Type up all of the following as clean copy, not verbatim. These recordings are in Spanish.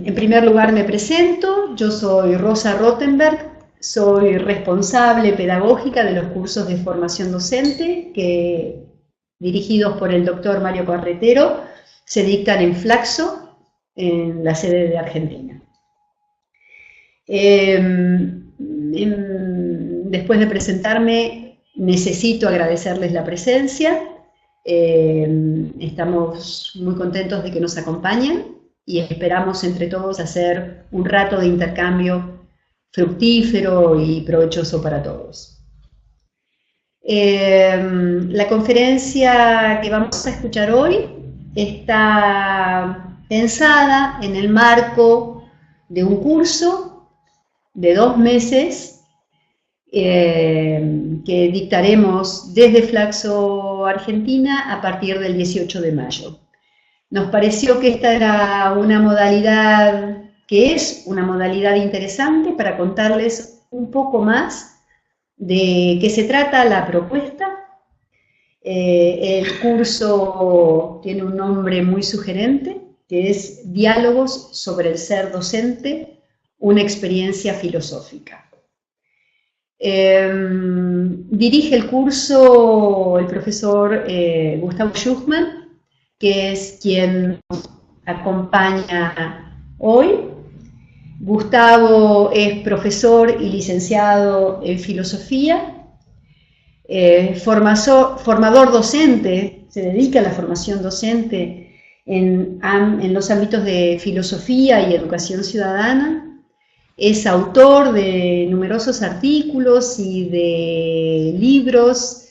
En primer lugar me presento, yo soy Rosa Rottenberg, soy responsable pedagógica de los cursos de formación docente que, dirigidos por el doctor Mario Carretero, se dictan en Flaxo, en la sede de Argentina. Después de presentarme, necesito agradecerles la presencia. Estamos muy contentos de que nos acompañen y esperamos entre todos hacer un rato de intercambio fructífero y provechoso para todos. La conferencia que vamos a escuchar hoy está pensada en el marco de un curso de 2 meses que dictaremos desde Flaxo, Argentina, a partir del 18 de mayo. Nos pareció que esta era una modalidad, que es una modalidad interesante para contarles un poco más de qué se trata la propuesta. El curso tiene un nombre muy sugerente, que es Diálogos sobre el ser docente, una experiencia filosófica. Dirige el curso el profesor Gustavo Schuchmann, que es quien nos acompaña hoy. Gustavo es profesor y licenciado en filosofía, formador docente, se dedica a la formación docente en los ámbitos de filosofía y educación ciudadana. Es autor de numerosos artículos y de libros,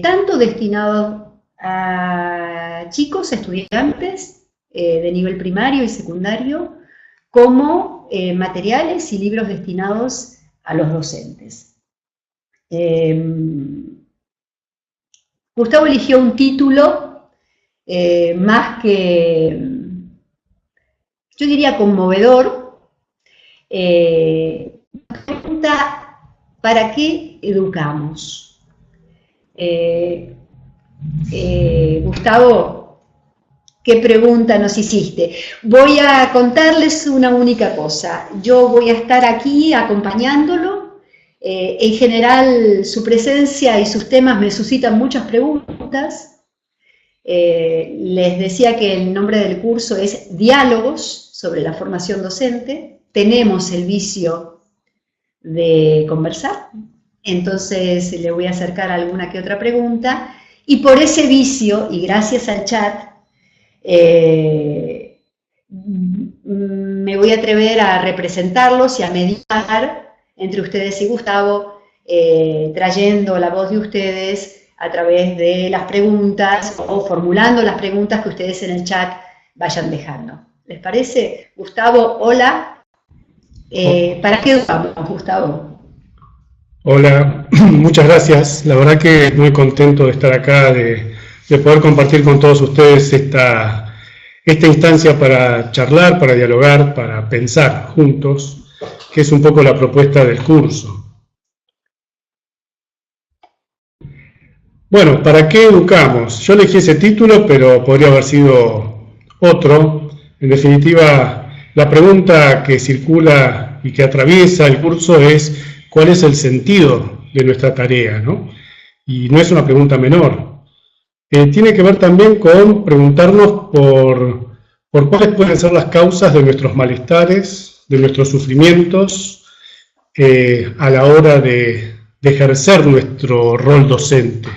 tanto destinados a chicos, estudiantes de nivel primario y secundario, como materiales y libros destinados a los docentes. Gustavo eligió un título más que, yo diría, conmovedor. Pregunta: ¿para qué educamos? Gustavo, ¿qué pregunta nos hiciste? Voy a contarles una única cosa. Yo voy a estar aquí acompañándolo. En general, su presencia y sus temas me suscitan muchas preguntas. Les decía que el nombre del curso es Diálogos sobre la formación docente. Tenemos el vicio de conversar, entonces le voy a acercar alguna que otra pregunta, y por ese vicio, y gracias al chat, me voy a atrever a representarlos y a mediar entre ustedes y Gustavo, trayendo la voz de ustedes a través de las preguntas o formulando las preguntas que ustedes en el chat vayan dejando. ¿Les parece? Gustavo, hola. ¿Para qué educamos, Gustavo? Hola, muchas gracias. La verdad que muy contento de estar acá, de poder compartir con todos ustedes esta instancia para charlar, para dialogar, para pensar juntos, que es un poco la propuesta del curso. Bueno, ¿para qué educamos? Yo elegí ese título, pero podría haber sido otro. En definitiva, la pregunta que circula y que atraviesa el curso es ¿cuál es el sentido de nuestra tarea, ¿no? Y no es una pregunta menor. Tiene que ver también con preguntarnos por cuáles pueden ser las causas de nuestros malestares, de nuestros sufrimientos, a la hora de ejercer nuestro rol docente.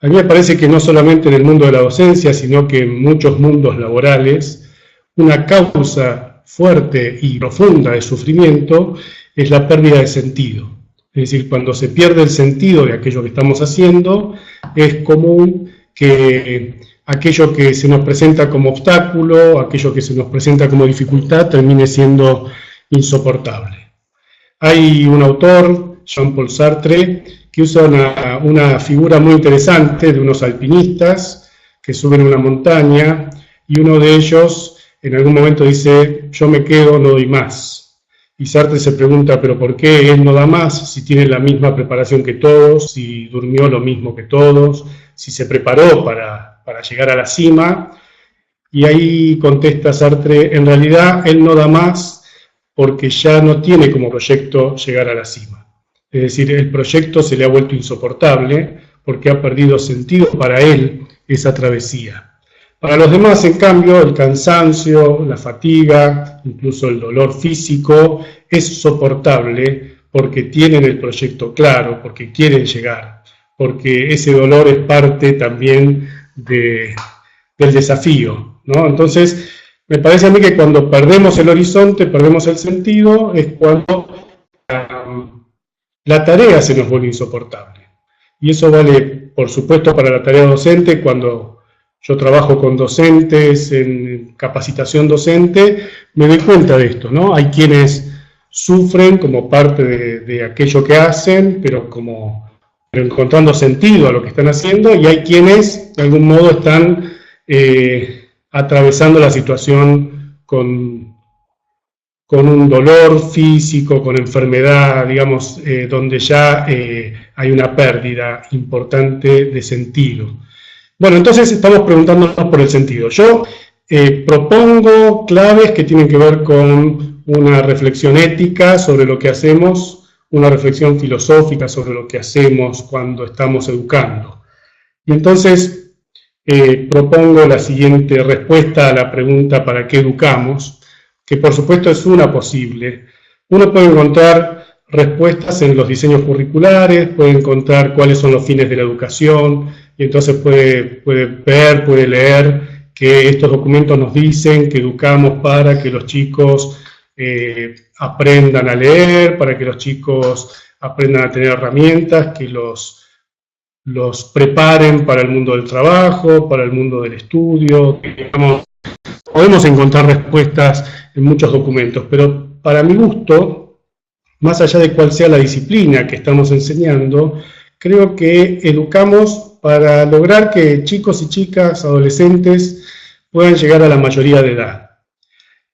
A mí me parece que no solamente en el mundo de la docencia, sino que en muchos mundos laborales, una causa fuerte y profunda de sufrimiento es la pérdida de sentido. Es decir, cuando se pierde el sentido de aquello que estamos haciendo, es común que aquello que se nos presenta como obstáculo, aquello que se nos presenta como dificultad, termine siendo insoportable. Hay un autor, Jean-Paul Sartre, que usa una figura muy interesante de unos alpinistas que suben una montaña y uno de ellos en algún momento dice, yo me quedo, no doy más. Y Sartre se pregunta, ¿pero por qué él no da más? Si tiene la misma preparación que todos, si durmió lo mismo que todos, si se preparó para llegar a la cima. Y ahí contesta Sartre, en realidad él no da más porque ya no tiene como proyecto llegar a la cima. Es decir, el proyecto se le ha vuelto insoportable porque ha perdido sentido para él esa travesía. Para los demás, en cambio, el cansancio, la fatiga, incluso el dolor físico, es soportable porque tienen el proyecto claro, porque quieren llegar, porque ese dolor es parte también del desafío, ¿no? Entonces, me parece a mí que cuando perdemos el horizonte, perdemos el sentido, es cuando la tarea se nos vuelve insoportable. Y eso vale, por supuesto, para la tarea docente. Cuando yo trabajo con docentes en capacitación docente, me doy cuenta de esto, ¿no? Hay quienes sufren como parte de aquello que hacen, pero encontrando sentido a lo que están haciendo, y hay quienes, de algún modo, están atravesando la situación con un dolor físico, con enfermedad, digamos, donde ya hay una pérdida importante de sentido. Bueno, entonces estamos preguntándonos por el sentido. Yo propongo claves que tienen que ver con una reflexión ética sobre lo que hacemos, una reflexión filosófica sobre lo que hacemos cuando estamos educando. Y entonces propongo la siguiente respuesta a la pregunta ¿para qué educamos?, que por supuesto es una posible. Uno puede encontrar respuestas en los diseños curriculares, puede encontrar cuáles son los fines de la educación, y entonces puede ver, puede leer que estos documentos nos dicen que educamos para que los chicos aprendan a leer, para que los chicos aprendan a tener herramientas, que los preparen para el mundo del trabajo, para el mundo del estudio. Digamos, podemos encontrar respuestas en muchos documentos, pero para mi gusto, más allá de cuál sea la disciplina que estamos enseñando, creo que educamos para lograr que chicos y chicas, adolescentes, puedan llegar a la mayoría de edad.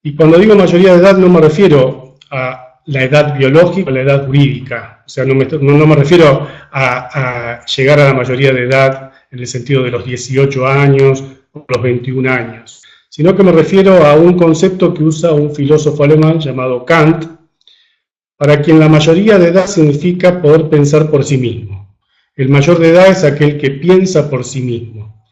Y cuando digo mayoría de edad no me refiero a la edad biológica o la edad jurídica, o sea, no me refiero a llegar a la mayoría de edad en el sentido de los 18 años o los 21 años, sino que me refiero a un concepto que usa un filósofo alemán llamado Kant, para quien la mayoría de edad significa poder pensar por sí mismo. El mayor de edad es aquel que piensa por sí mismo.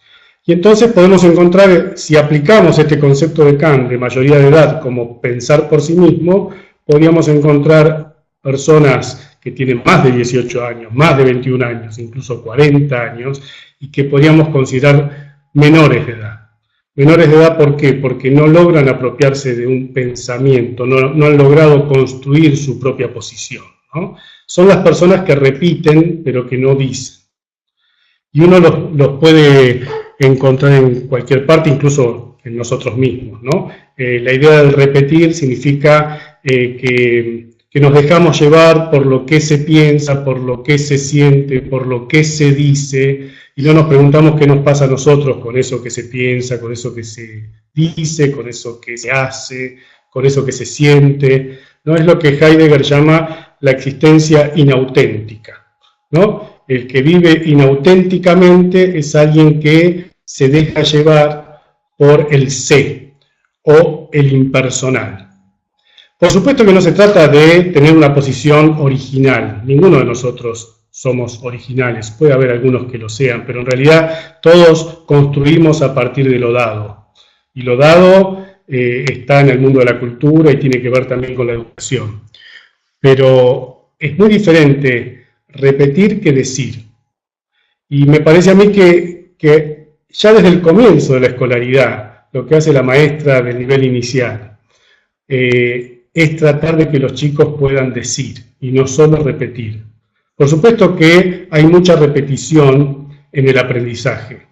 Y entonces podemos encontrar, si aplicamos este concepto de Kant de mayoría de edad como pensar por sí mismo, podríamos encontrar personas que tienen más de 18 años, más de 21 años, incluso 40 años, y que podríamos considerar menores de edad. Menores de edad, ¿por qué? Porque no logran apropiarse de un pensamiento, no han logrado construir su propia posición, ¿no? Son las personas que repiten, pero que no dicen. Y uno los puede encontrar en cualquier parte, incluso en nosotros mismos, ¿no? La idea del repetir significa que nos dejamos llevar por lo que se piensa, por lo que se siente, por lo que se dice, y no nos preguntamos qué nos pasa a nosotros con eso que se piensa, con eso que se dice, con eso que se hace, con eso que se siente, ¿no? Es lo que Heidegger llama la existencia inauténtica, ¿no? El que vive inauténticamente es alguien que se deja llevar por el sé o el impersonal. Por supuesto que no se trata de tener una posición original, ninguno de nosotros somos originales, puede haber algunos que lo sean, pero en realidad todos construimos a partir de lo dado, y lo dado está en el mundo de la cultura y tiene que ver también con la educación. Pero es muy diferente repetir que decir, y me parece a mí que ya desde el comienzo de la escolaridad, lo que hace la maestra del nivel inicial, es tratar de que los chicos puedan decir y no solo repetir. Por supuesto que hay mucha repetición en el aprendizaje,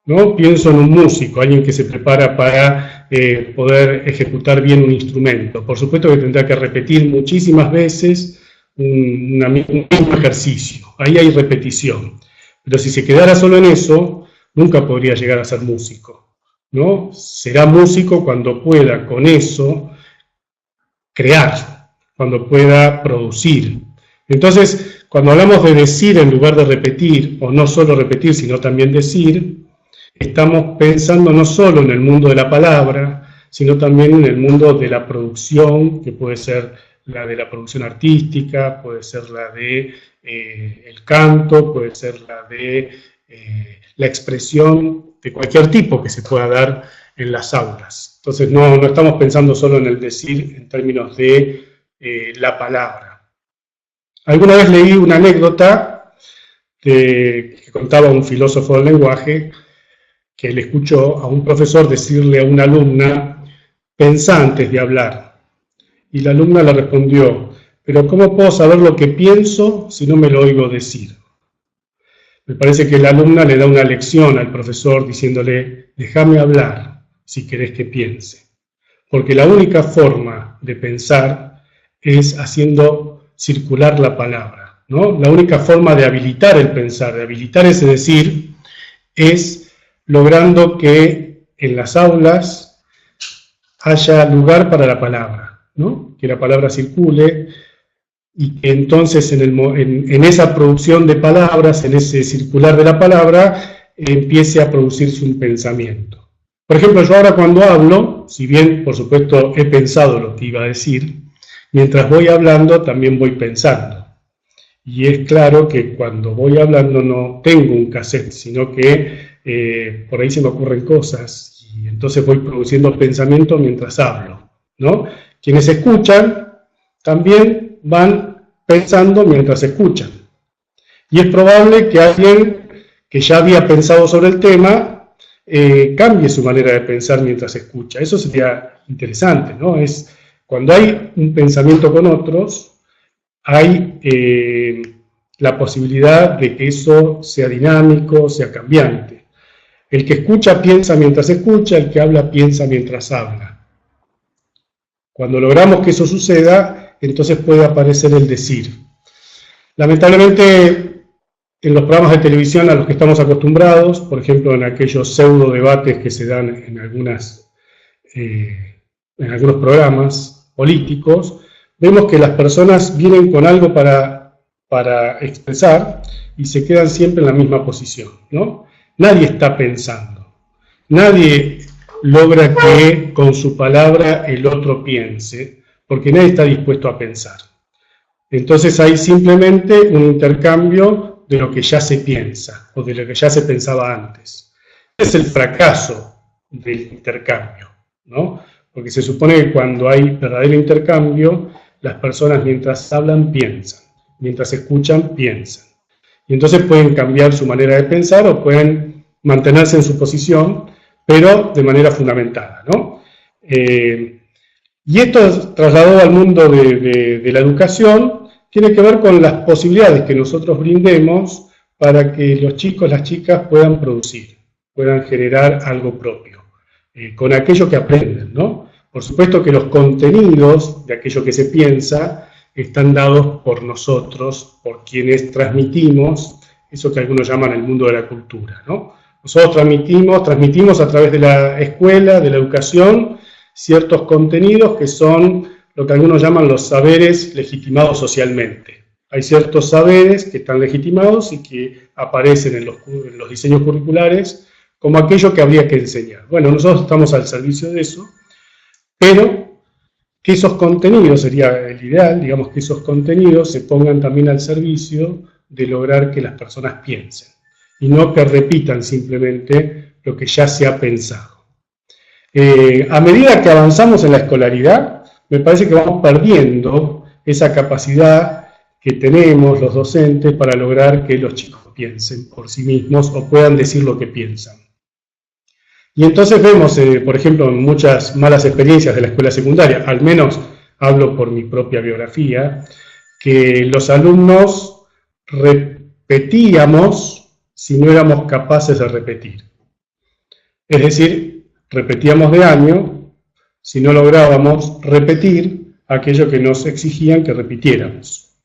¿no? Pienso en un músico, alguien que se prepara para poder ejecutar bien un instrumento. Por supuesto que tendrá que repetir muchísimas veces un mismo ejercicio. Ahí hay repetición. Pero si se quedara solo en eso, nunca podría llegar a ser músico, ¿no? Será músico cuando pueda con eso crear, cuando pueda producir. Entonces, cuando hablamos de decir en lugar de repetir, o no solo repetir, sino también decir, estamos pensando no solo en el mundo de la palabra, sino también en el mundo de la producción, que puede ser la de la producción artística, puede ser la de el canto, puede ser la de la expresión de cualquier tipo que se pueda dar en las aulas. Entonces no estamos pensando solo en el decir en términos de la palabra. Alguna vez leí una anécdota que contaba un filósofo del lenguaje que le escuchó a un profesor decirle a una alumna: pensá antes de hablar. Y la alumna le respondió: pero ¿cómo puedo saber lo que pienso si no me lo oigo decir? Me parece que la alumna le da una lección al profesor diciéndole: déjame hablar si querés que piense. Porque la única forma de pensar es haciendo circular la palabra, ¿no? La única forma de habilitar el pensar, de habilitar ese decir, es logrando que en las aulas haya lugar para la palabra, ¿no? Que la palabra circule y que entonces en esa producción de palabras, en ese circular de la palabra, empiece a producirse un pensamiento. Por ejemplo, yo ahora cuando hablo, si bien por supuesto he pensado lo que iba a decir, mientras voy hablando también voy pensando. Y es claro que cuando voy hablando no tengo un cassette, sino que por ahí se me ocurren cosas y entonces voy produciendo pensamiento mientras hablo, ¿no? Quienes escuchan también van pensando mientras escuchan. Y es probable que alguien que ya había pensado sobre el tema cambie su manera de pensar mientras escucha. Eso sería interesante, ¿no? Es cuando hay un pensamiento con otros, hay la posibilidad de que eso sea dinámico, sea cambiante. El que escucha piensa mientras escucha, el que habla piensa mientras habla. Cuando logramos que eso suceda, entonces puede aparecer el decir. Lamentablemente, en los programas de televisión a los que estamos acostumbrados, por ejemplo en aquellos pseudo debates que se dan en algunos programas políticos, vemos que las personas vienen con algo para expresar y se quedan siempre en la misma posición, ¿no? Nadie está pensando, nadie logra que con su palabra el otro piense, porque nadie está dispuesto a pensar. Entonces hay simplemente un intercambio de lo que ya se piensa, o de lo que ya se pensaba antes. Es el fracaso del intercambio, ¿no? Porque se supone que cuando hay verdadero intercambio, las personas mientras hablan piensan, mientras escuchan piensan. Y entonces pueden cambiar su manera de pensar o pueden mantenerse en su posición, pero de manera fundamentada, ¿no? Y esto trasladado al mundo de la educación tiene que ver con las posibilidades que nosotros brindemos para que los chicos, las chicas puedan producir, puedan generar algo propio, con aquello que aprenden, ¿no? Por supuesto que los contenidos de aquello que se piensa están dados por nosotros, por quienes transmitimos eso que algunos llaman el mundo de la cultura, ¿no? Nosotros transmitimos a través de la escuela, de la educación, ciertos contenidos que son lo que algunos llaman los saberes legitimados socialmente. Hay ciertos saberes que están legitimados y que aparecen en los diseños curriculares como aquello que habría que enseñar. Bueno, nosotros estamos al servicio de eso, pero que esos contenidos, sería el ideal, digamos que esos contenidos se pongan también al servicio de lograr que las personas piensen, y no que repitan simplemente lo que ya se ha pensado. A medida que avanzamos en la escolaridad, me parece que vamos perdiendo esa capacidad que tenemos los docentes para lograr que los chicos piensen por sí mismos o puedan decir lo que piensan. Y entonces vemos, por ejemplo, en muchas malas experiencias de la escuela secundaria, al menos hablo por mi propia biografía, que los alumnos repetíamos si no éramos capaces de repetir. Es decir, repetíamos de año si no lográbamos repetir aquello que nos exigían que repitiéramos.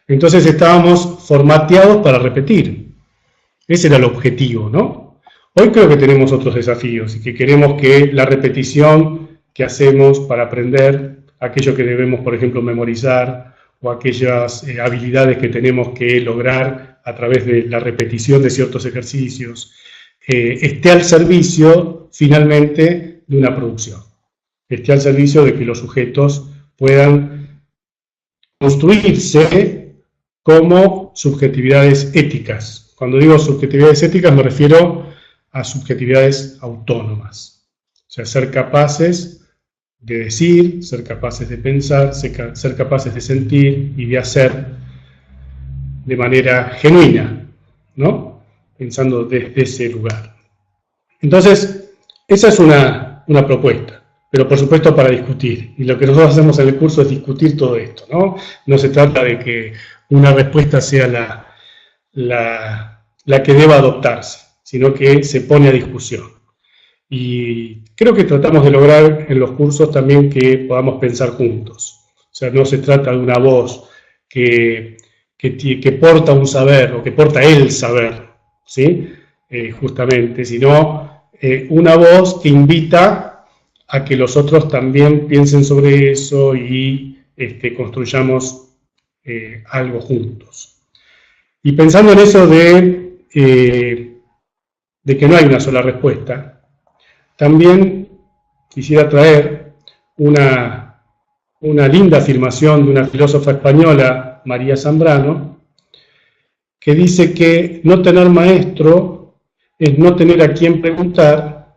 Entonces estábamos formateados para repetir. Ese era el objetivo, ¿no? Hoy creo que tenemos otros desafíos y que queremos que la repetición que hacemos para aprender aquello que debemos, por ejemplo, memorizar o aquellas habilidades que tenemos que lograr a través de la repetición de ciertos ejercicios, esté al servicio finalmente de una producción, esté al servicio de que los sujetos puedan construirse como subjetividades éticas. Cuando digo subjetividades éticas me refiero a subjetividades autónomas, o sea, ser capaces de decir, ser capaces de pensar, ser capaces de sentir y de hacer de manera genuina, ¿no? Pensando desde ese lugar. Entonces, esa es una propuesta, pero por supuesto para discutir. Y lo que nosotros hacemos en el curso es discutir todo esto, ¿no? No se trata de que una respuesta sea la que deba adoptarse, sino que se pone a discusión. Y creo que tratamos de lograr en los cursos también que podamos pensar juntos. O sea, no se trata de una voz que porta un saber o que porta el saber, ¿sí? Justamente, sino una voz que invita a que los otros también piensen sobre eso y construyamos algo juntos. Y pensando en eso de que no hay una sola respuesta, también quisiera traer una linda afirmación de una filósofa española, María Zambrano, que dice que no tener maestro es no tener a quién preguntar,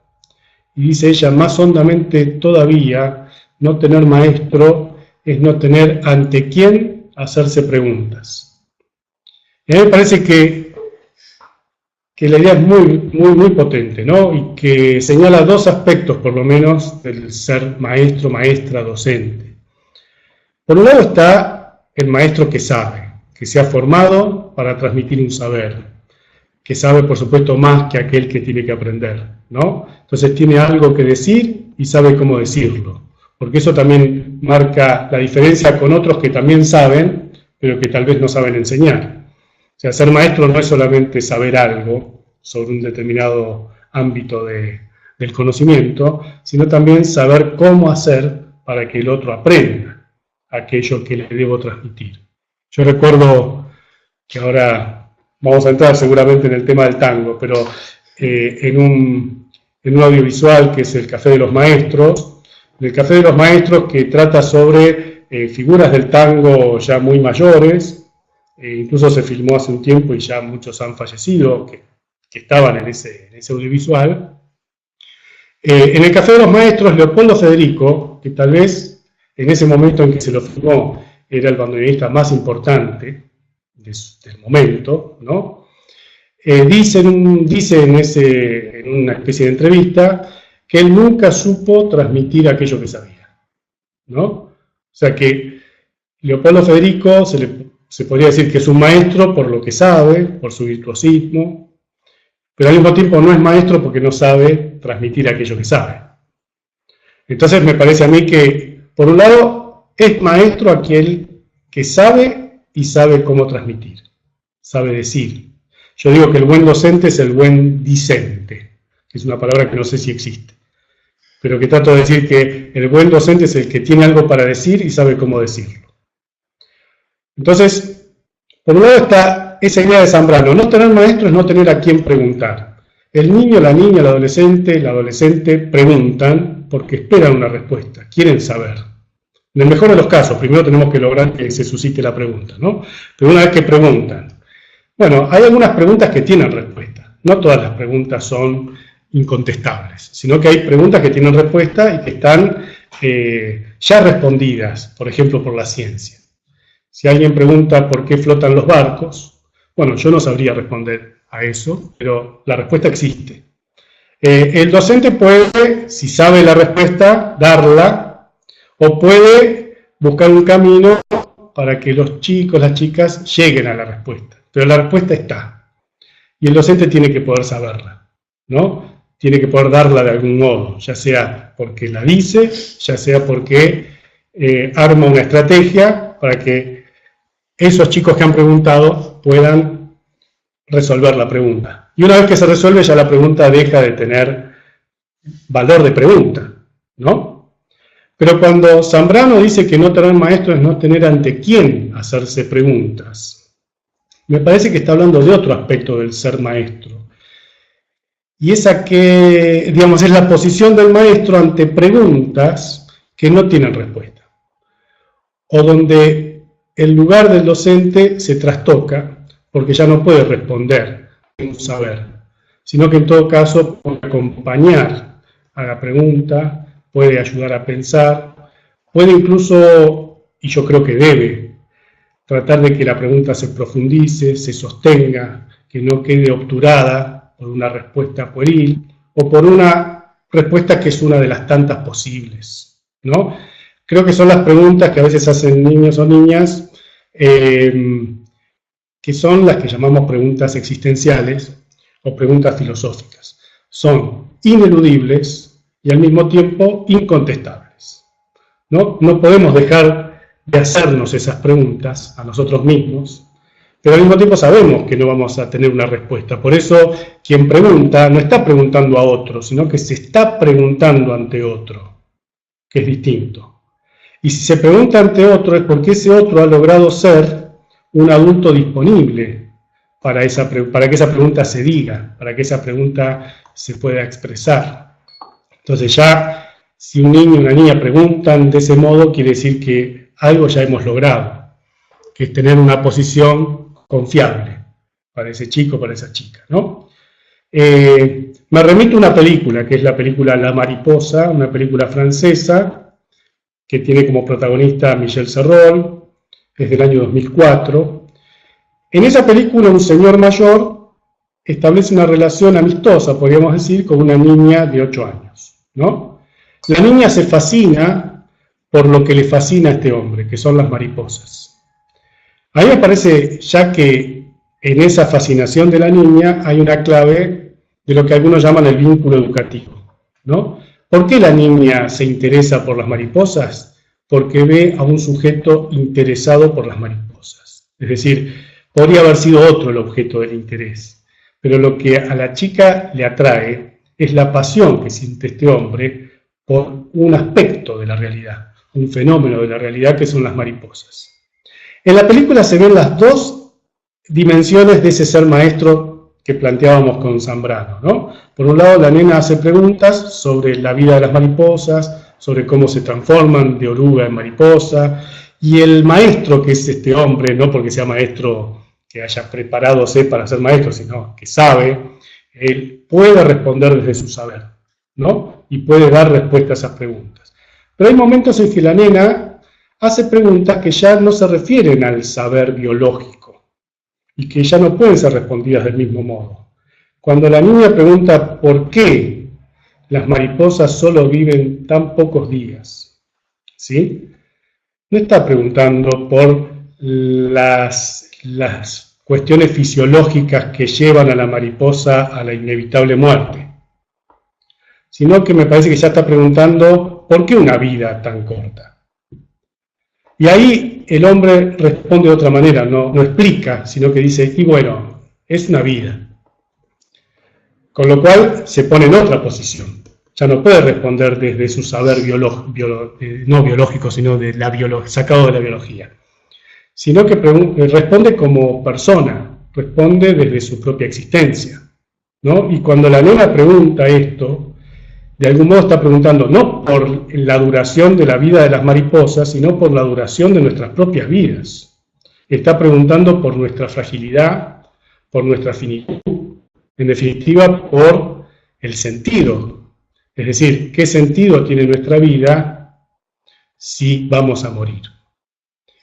y dice ella más hondamente todavía, no tener maestro es no tener ante quién hacerse preguntas. Y a mí me parece que la idea es muy potente, ¿no? Y que señala dos aspectos, por lo menos, del ser maestro, maestra, docente. Por un lado está el maestro que sabe, que se ha formado para transmitir un saber, que sabe, por supuesto, más que aquel que tiene que aprender, ¿no? Entonces tiene algo que decir y sabe cómo decirlo, porque eso también marca la diferencia con otros que también saben, pero que tal vez no saben enseñar. O sea, ser maestro no es solamente saber algo sobre un determinado ámbito del conocimiento, sino también saber cómo hacer para que el otro aprenda aquello que le debo transmitir. Yo recuerdo que ahora vamos a entrar seguramente en el tema del tango, pero en un audiovisual que es el Café de los Maestros, el Café de los Maestros que trata sobre figuras del tango ya muy mayores, incluso se filmó hace un tiempo y ya muchos han fallecido, que estaban en ese audiovisual. En el Café de los Maestros, Leopoldo Federico, que tal vez en ese momento en que se lo filmó era el bandoneonista más importante del momento, ¿no? Dice en una especie de entrevista que él nunca supo transmitir aquello que sabía, ¿no? O sea que Leopoldo Federico se podría decir que es un maestro por lo que sabe, por su virtuosismo, pero al mismo tiempo no es maestro porque no sabe transmitir aquello que sabe. Entonces me parece a mí que, por un lado, es maestro aquel que sabe y sabe cómo transmitir, sabe decir. Yo digo que el buen docente es el buen discente, que es una palabra que no sé si existe, pero que trato de decir que el buen docente es el que tiene algo para decir y sabe cómo decirlo. Entonces, por un lado está esa idea de Zambrano, no tener maestro es no tener a quién preguntar. El niño, la niña, el adolescente preguntan porque esperan una respuesta, quieren saber. En el mejor de los casos, primero tenemos que lograr que se suscite la pregunta, ¿no? Pero una vez que preguntan, bueno, hay algunas preguntas que tienen respuesta. No todas las preguntas son incontestables, sino que hay preguntas que tienen respuesta y que están ya respondidas, por ejemplo, por la ciencia. Si alguien pregunta por qué flotan los barcos, bueno, yo no sabría responder a eso, pero la respuesta existe. El docente puede, si sabe la respuesta, darla, o puede buscar un camino para que los chicos, las chicas, lleguen a la respuesta. Pero la respuesta está. Y el docente tiene que poder saberla, ¿no? Tiene que poder darla de algún modo, ya sea porque la dice, ya sea porque arma una estrategia para que esos chicos que han preguntado puedan resolver la pregunta. Y una vez que se resuelve, ya la pregunta deja de tener valor de pregunta, ¿no? Pero cuando Zambrano dice que no tener maestro es no tener ante quién hacerse preguntas, me parece que está hablando de otro aspecto del ser maestro. y esa que, digamos, es la posición del maestro ante preguntas que no tienen respuesta, o donde el lugar del docente se trastoca porque ya no puede responder en un saber, sino que en todo caso puede acompañar a la pregunta, puede ayudar a pensar, puede incluso, y yo creo que debe, tratar de que la pregunta se profundice, se sostenga, que no quede obturada por una respuesta pueril o por una respuesta que es una de las tantas posibles, ¿no? Creo que son las preguntas que a veces hacen niños o niñas, que son las que llamamos preguntas existenciales o preguntas filosóficas. Son ineludibles y al mismo tiempo incontestables, ¿no? No podemos dejar de hacernos esas preguntas a nosotros mismos, pero al mismo tiempo sabemos que no vamos a tener una respuesta. Por eso quien pregunta no está preguntando a otro, sino que se está preguntando ante otro, que es distinto. Y si se pregunta ante otro es porque ese otro ha logrado ser un adulto disponible para que esa pregunta se diga, para que esa pregunta se pueda expresar. Entonces ya, si un niño y una niña preguntan de ese modo, quiere decir que algo ya hemos logrado, que es tener una posición confiable para ese chico, para esa chica, ¿no? Me remito a una película, que es la película La Mariposa, una película francesa, que tiene como protagonista a Michel Serrault, es del año 2004. En esa película un señor mayor establece una relación amistosa, podríamos decir, con una niña de 8 años, ¿no? La niña se fascina por lo que le fascina a este hombre, que son las mariposas. A mí me parece ya que en esa fascinación de la niña hay una clave de lo que algunos llaman el vínculo educativo, ¿no? ¿Por qué la niña se interesa por las mariposas? Porque ve a un sujeto interesado por las mariposas. Es decir, podría haber sido otro el objeto del interés, pero lo que a la chica le atrae es la pasión que siente este hombre por un aspecto de la realidad, un fenómeno de la realidad que son las mariposas. En la película se ven las dos dimensiones de ese ser maestro que planteábamos con Zambrano, ¿no? Por un lado, la nena hace preguntas sobre la vida de las mariposas, sobre cómo se transforman de oruga en mariposa, y el maestro, que es este hombre, no porque sea maestro que haya preparadose para ser maestro, sino que sabe, él puede responder desde su saber, ¿no? Y puede dar respuesta a esas preguntas. Pero hay momentos en que la nena hace preguntas que ya no se refieren al saber biológico, y que ya no pueden ser respondidas del mismo modo. Cuando la niña pregunta por qué las mariposas solo viven tan pocos días, ¿sí? No está preguntando por las cuestiones fisiológicas que llevan a la mariposa a la inevitable muerte, sino que me parece que ya está preguntando por qué una vida tan corta. Y ahí el hombre responde de otra manera, no explica, sino que dice, y bueno, es una vida. Con lo cual se pone en otra posición. Ya no puede responder desde su saber no biológico, sino de sacado de la biología. Sino que responde como persona, responde desde su propia existencia, ¿no? Y cuando la nena pregunta esto, de algún modo está preguntando no por la duración de la vida de las mariposas, sino por la duración de nuestras propias vidas. Está preguntando por nuestra fragilidad, por nuestra finitud, en definitiva por el sentido. Es decir, ¿qué sentido tiene nuestra vida si vamos a morir?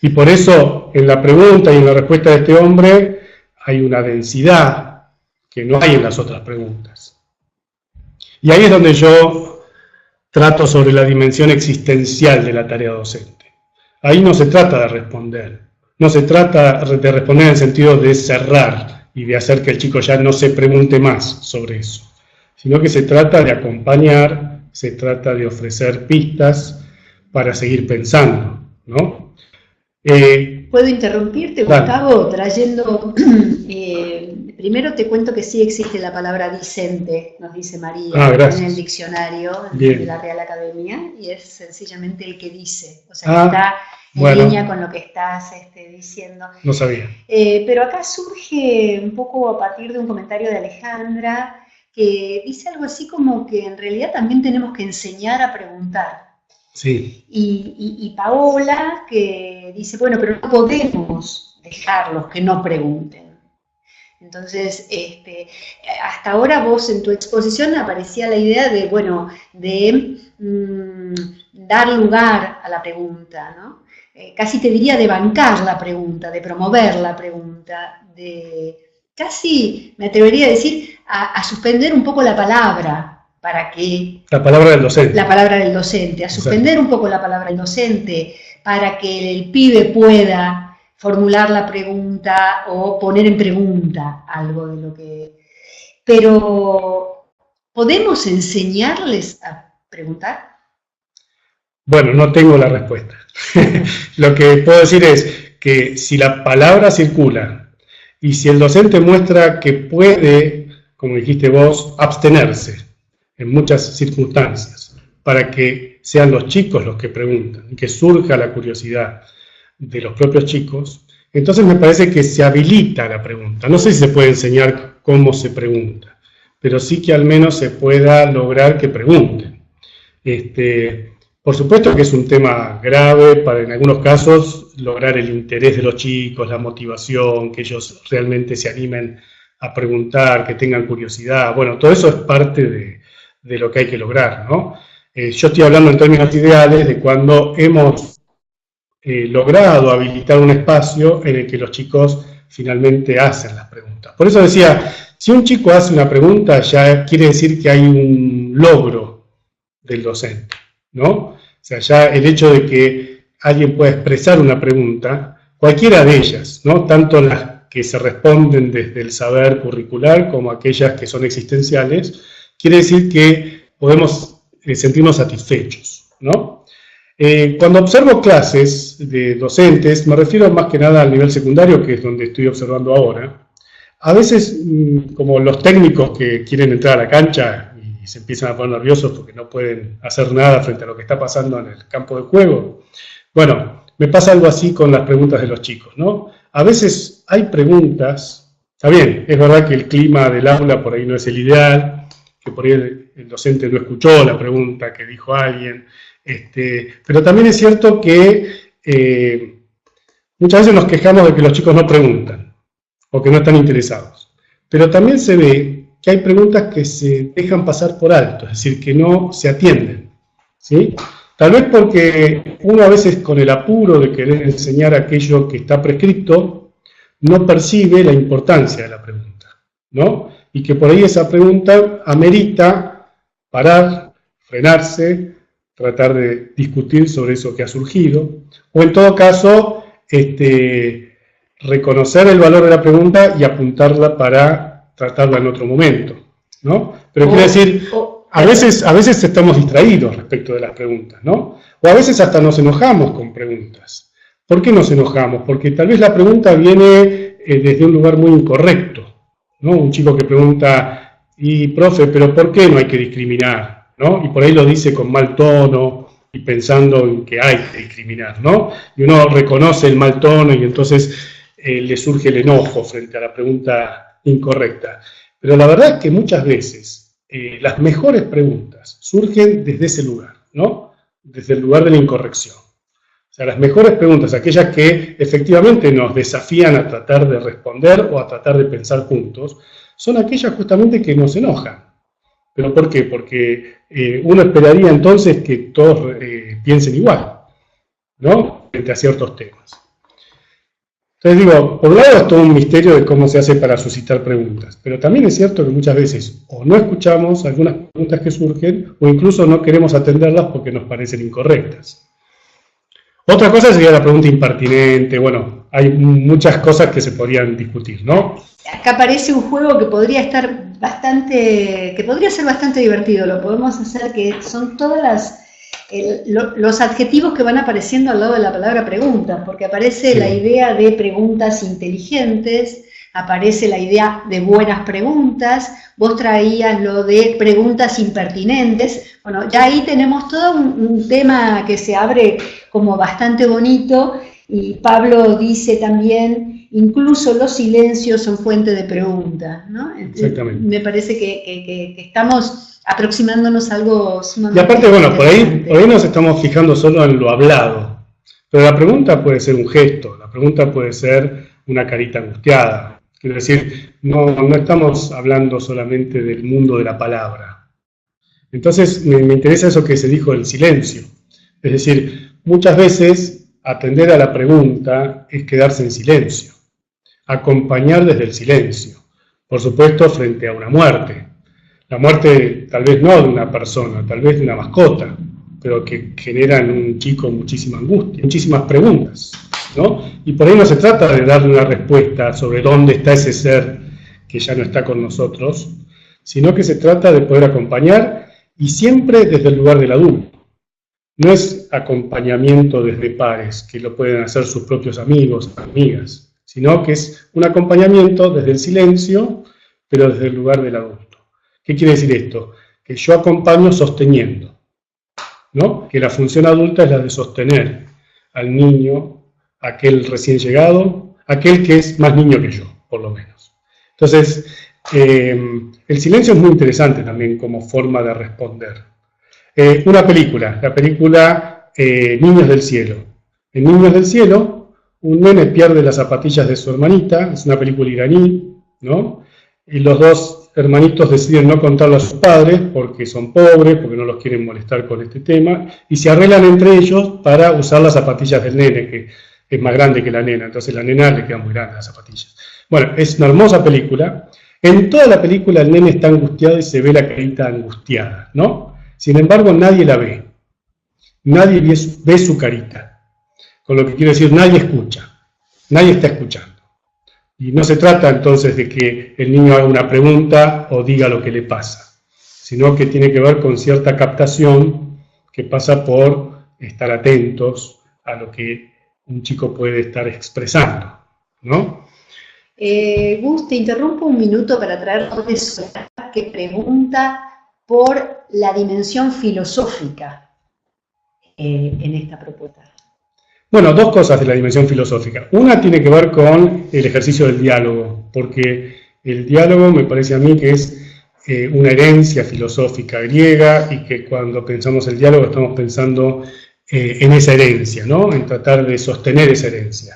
Y por eso en la pregunta y en la respuesta de este hombre hay una densidad que no hay en las otras preguntas. Y ahí es donde yo trato sobre la dimensión existencial de la tarea docente. Ahí no se trata de responder, no se trata de responder en el sentido de cerrar y de hacer que el chico ya no se pregunte más sobre eso, sino que se trata de acompañar, se trata de ofrecer pistas para seguir pensando, ¿no? ¿Puedo interrumpirte, Gustavo, trayendo... primero te cuento que sí existe la palabra discente, nos dice María, en el diccionario de la Real Academia, y es sencillamente el que dice, o sea, que está en línea con lo que estás diciendo. No sabía. Pero acá surge un poco a partir de un comentario de Alejandra, que dice algo así como que en realidad también tenemos que enseñar a preguntar. Sí. Y Paola que dice, bueno, pero no podemos dejarlos que no pregunten. Entonces, hasta ahora vos en tu exposición aparecía la idea de, bueno, de dar lugar a la pregunta, ¿no? Casi te diría de bancar la pregunta, de promover la pregunta, de casi, me atrevería a decir, a suspender un poco la palabra para que... La palabra del docente. La palabra del docente, a suspender un poco la palabra del docente para que el pibe pueda formular la pregunta o poner en pregunta algo de lo que... Pero, ¿podemos enseñarles a preguntar? Bueno, no tengo la respuesta. Lo que puedo decir es que si la palabra circula y si el docente muestra que puede, como dijiste vos, abstenerse en muchas circunstancias para que sean los chicos los que preguntan y que surja la curiosidad de los propios chicos, entonces me parece que se habilita la pregunta. No sé si se puede enseñar cómo se pregunta, pero sí que al menos se pueda lograr que pregunten. Por supuesto que es un tema grave para en algunos casos lograr el interés de los chicos, la motivación, que ellos realmente se animen a preguntar, que tengan curiosidad. Bueno, todo eso es parte de lo que hay que lograr, ¿no? Yo estoy hablando en términos ideales de cuando hemos logrado habilitar un espacio en el que los chicos finalmente hacen las preguntas. Por eso decía, si un chico hace una pregunta, ya quiere decir que hay un logro del docente, ¿no? O sea, ya el hecho de que alguien pueda expresar una pregunta, cualquiera de ellas, ¿no? Tanto las que se responden desde el saber curricular como aquellas que son existenciales, quiere decir que podemos sentirnos satisfechos, ¿no? Cuando observo clases de docentes, me refiero más que nada al nivel secundario, que es donde estoy observando ahora, a veces como los técnicos que quieren entrar a la cancha y se empiezan a poner nerviosos porque no pueden hacer nada frente a lo que está pasando en el campo de juego, bueno, me pasa algo así con las preguntas de los chicos, ¿no? A veces hay preguntas, está bien, es verdad que el clima del aula por ahí no es el ideal, que por ahí el docente no escuchó la pregunta que dijo alguien, pero también es cierto que muchas veces nos quejamos de que los chicos no preguntan o que no están interesados. Pero también se ve que hay preguntas que se dejan pasar por alto, es decir, que no se atienden, ¿sí? Tal vez porque uno a veces con el apuro de querer enseñar aquello que está prescrito, no percibe la importancia de la pregunta, ¿no? Y que por ahí esa pregunta amerita parar, frenarse, tratar de discutir sobre eso que ha surgido, o en todo caso, reconocer el valor de la pregunta y apuntarla para tratarla en otro momento, ¿no? Pero quiero decir, a veces estamos distraídos respecto de las preguntas, ¿no? O a veces hasta nos enojamos con preguntas. ¿Por qué nos enojamos? Porque tal vez la pregunta viene desde un lugar muy incorrecto, ¿no? Un chico que pregunta, y profe, ¿pero por qué no hay que discriminar? ¿No? Y por ahí lo dice con mal tono y pensando en que hay que discriminar, ¿no? Y uno reconoce el mal tono y entonces le surge el enojo frente a la pregunta incorrecta. Pero la verdad es que muchas veces las mejores preguntas surgen desde ese lugar, ¿no? Desde el lugar de la incorrección. O sea, las mejores preguntas, aquellas que efectivamente nos desafían a tratar de responder o a tratar de pensar juntos, son aquellas justamente que nos enojan. ¿Pero por qué? Porque uno esperaría entonces que todos piensen igual, ¿no? Frente a ciertos temas. Entonces digo, por un lado es todo un misterio de cómo se hace para suscitar preguntas, pero también es cierto que muchas veces o no escuchamos algunas preguntas que surgen o incluso no queremos atenderlas porque nos parecen incorrectas. Otra cosa sería la pregunta impertinente, bueno, hay muchas cosas que se podrían discutir, ¿no? Acá aparece un juego que podría estar que podría ser bastante divertido, lo podemos hacer, que son todas los adjetivos que van apareciendo al lado de la palabra pregunta, porque aparece la idea de preguntas inteligentes, aparece la idea de buenas preguntas, vos traías lo de preguntas impertinentes, bueno, ya ahí tenemos todo un tema que se abre como bastante bonito, y Pablo dice también, incluso los silencios son fuente de preguntas, ¿no? Exactamente. Me parece que estamos aproximándonos a algo sumamente... Y aparte, bueno, por ahí nos estamos fijando solo en lo hablado, pero la pregunta puede ser un gesto, la pregunta puede ser una carita angustiada. Quiero decir, no estamos hablando solamente del mundo de la palabra. Entonces, me interesa eso que se dijo del silencio. Es decir, muchas veces atender a la pregunta es quedarse en silencio, acompañar desde el silencio, por supuesto frente a una muerte. La muerte tal vez no de una persona, tal vez de una mascota, pero que genera en un chico muchísima angustia, muchísimas preguntas, ¿no? Y por ahí no se trata de darle una respuesta sobre dónde está ese ser que ya no está con nosotros, sino que se trata de poder acompañar y siempre desde el lugar del adulto. No es acompañamiento desde pares, que lo pueden hacer sus propios amigos, amigas, sino que es un acompañamiento desde el silencio, pero desde el lugar del adulto. ¿Qué quiere decir esto? Que yo acompaño sosteniendo, ¿no? Que la función adulta es la de sostener al niño, aquel recién llegado, aquel que es más niño que yo, por lo menos. Entonces, el silencio es muy interesante también como forma de responder. La película Niños del Cielo. En Niños del Cielo, un nene pierde las zapatillas de su hermanita, es una película iraní, ¿no? Y los dos hermanitos deciden no contarlo a sus padres porque son pobres, porque no los quieren molestar con este tema, y se arreglan entre ellos para usar las zapatillas del nene, que es más grande que la nena, entonces la nena le quedan muy grandes las zapatillas. Bueno, es una hermosa película. En toda la película el nene está angustiado y se ve la carita angustiada, ¿no? Sin embargo, nadie la ve. Nadie ve su carita. Con lo que quiero decir, nadie escucha. Nadie está escuchando. Y no se trata entonces de que el niño haga una pregunta o diga lo que le pasa, sino que tiene que ver con cierta captación que pasa por estar atentos a lo que un chico puede estar expresando, ¿no? Gus, te interrumpo un minuto para traer un profesor que pregunta por la dimensión filosófica en esta propuesta. Bueno, dos cosas de la dimensión filosófica. Una tiene que ver con el ejercicio del diálogo, porque el diálogo me parece a mí que es una herencia filosófica griega y que cuando pensamos el diálogo estamos pensando en esa herencia, ¿no? En tratar de sostener esa herencia.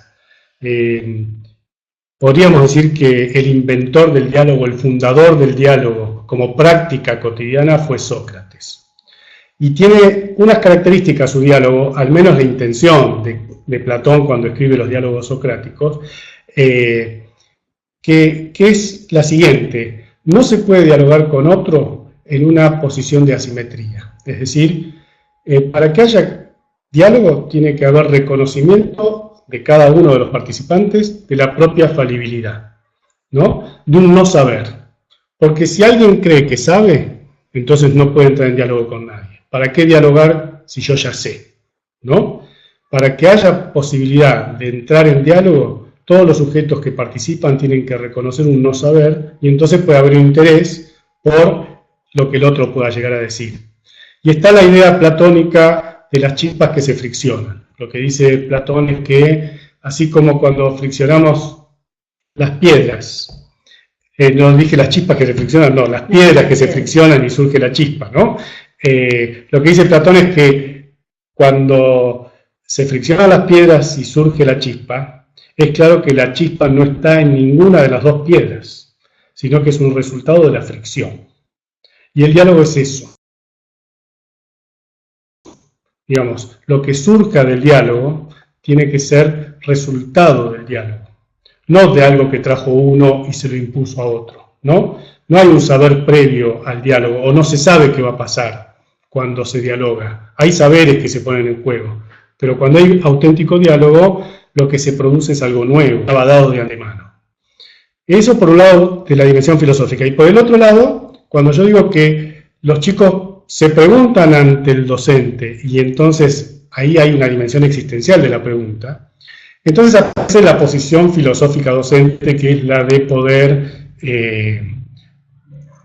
Podríamos decir que el inventor del diálogo, el fundador del diálogo como práctica cotidiana fue Sócrates. Y tiene unas características su diálogo, al menos la intención de Platón cuando escribe los diálogos socráticos, que es la siguiente: no se puede dialogar con otro en una posición de asimetría. Es decir, para que haya diálogo tiene que haber reconocimiento de cada uno de los participantes de la propia falibilidad, ¿no? De un no saber. Porque si alguien cree que sabe, entonces no puede entrar en diálogo con nadie. ¿Para qué dialogar si yo ya sé? ¿No? Para que haya posibilidad de entrar en diálogo, todos los sujetos que participan tienen que reconocer un no saber y entonces puede haber un interés por lo que el otro pueda llegar a decir. Y está la idea platónica de las chispas que se friccionan. Lo que dice Platón es que, así como cuando friccionamos las piedras, no dije las chispas que se friccionan, no, las piedras que se friccionan y surge la chispa, ¿no? Lo que dice Platón es que cuando se friccionan las piedras y surge la chispa, es claro que la chispa no está en ninguna de las dos piedras, sino que es un resultado de la fricción. Y el diálogo es eso. Digamos, lo que surja del diálogo tiene que ser resultado del diálogo, no de algo que trajo uno y se lo impuso a otro, ¿no? No hay un saber previo al diálogo, o no se sabe qué va a pasar cuando se dialoga. Hay saberes que se ponen en juego, pero cuando hay auténtico diálogo, lo que se produce es algo nuevo, estaba dado de antemano. Eso por un lado de la dimensión filosófica. Y por el otro lado, cuando yo digo que los chicos se preguntan ante el docente, y entonces ahí hay una dimensión existencial de la pregunta, entonces aparece la posición filosófica docente, que es la de poder,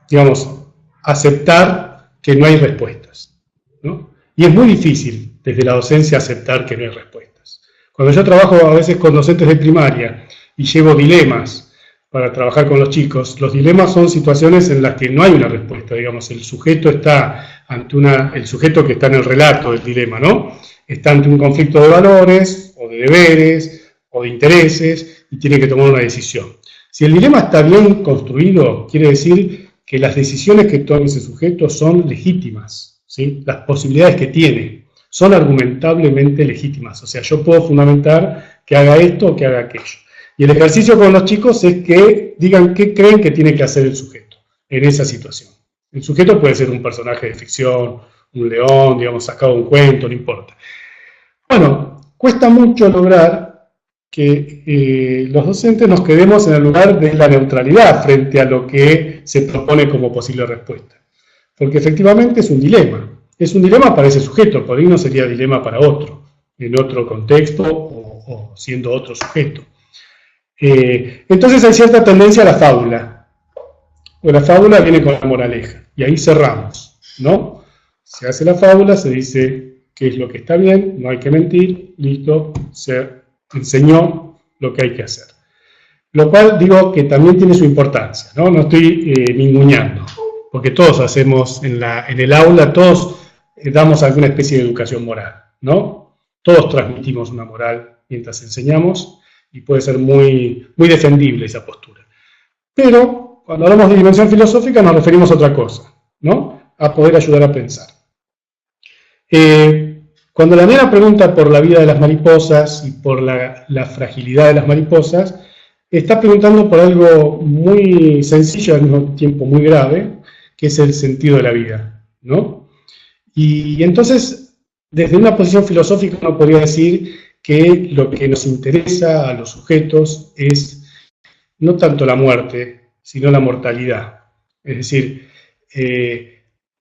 digamos, aceptar que no hay respuestas, ¿no? Y es muy difícil desde la docencia aceptar que no hay respuestas. Cuando yo trabajo a veces con docentes de primaria y llevo dilemas para trabajar con los chicos, los dilemas son situaciones en las que no hay una respuesta, digamos, el sujeto está ante el sujeto que está en el relato del dilema, ¿no? Está ante un conflicto de valores, o de deberes, o de intereses, y tiene que tomar una decisión. Si el dilema está bien construido, quiere decir que las decisiones que tome ese sujeto son legítimas, ¿sí? Las posibilidades que tiene son argumentablemente legítimas, o sea, yo puedo fundamentar que haga esto o que haga aquello. Y el ejercicio con los chicos es que digan qué creen que tiene que hacer el sujeto en esa situación. El sujeto puede ser un personaje de ficción, un león, digamos, sacado de un cuento, no importa. Bueno, cuesta mucho lograr que los docentes nos quedemos en el lugar de la neutralidad frente a lo que se propone como posible respuesta. Porque efectivamente es un dilema. Es un dilema para ese sujeto, por ahí no sería dilema para otro, en otro contexto o siendo otro sujeto. Entonces hay cierta tendencia a la fábula, o la fábula viene con la moraleja, y ahí cerramos, ¿no? Se hace la fábula, se dice qué es lo que está bien, no hay que mentir, listo, se enseñó lo que hay que hacer. Lo cual digo que también tiene su importancia, ¿no? No estoy ninguneando, porque todos hacemos en el aula, todos damos alguna especie de educación moral, ¿no? Todos transmitimos una moral mientras enseñamos, y puede ser muy, muy defendible esa postura. Pero cuando hablamos de dimensión filosófica nos referimos a otra cosa, ¿no? A poder ayudar a pensar. Cuando la nena pregunta por la vida de las mariposas y por la fragilidad de las mariposas, está preguntando por algo muy sencillo y al mismo tiempo muy grave, que es el sentido de la vida, ¿no? Y entonces, desde una posición filosófica uno podría decir que lo que nos interesa a los sujetos es no tanto la muerte, sino la mortalidad. Es decir,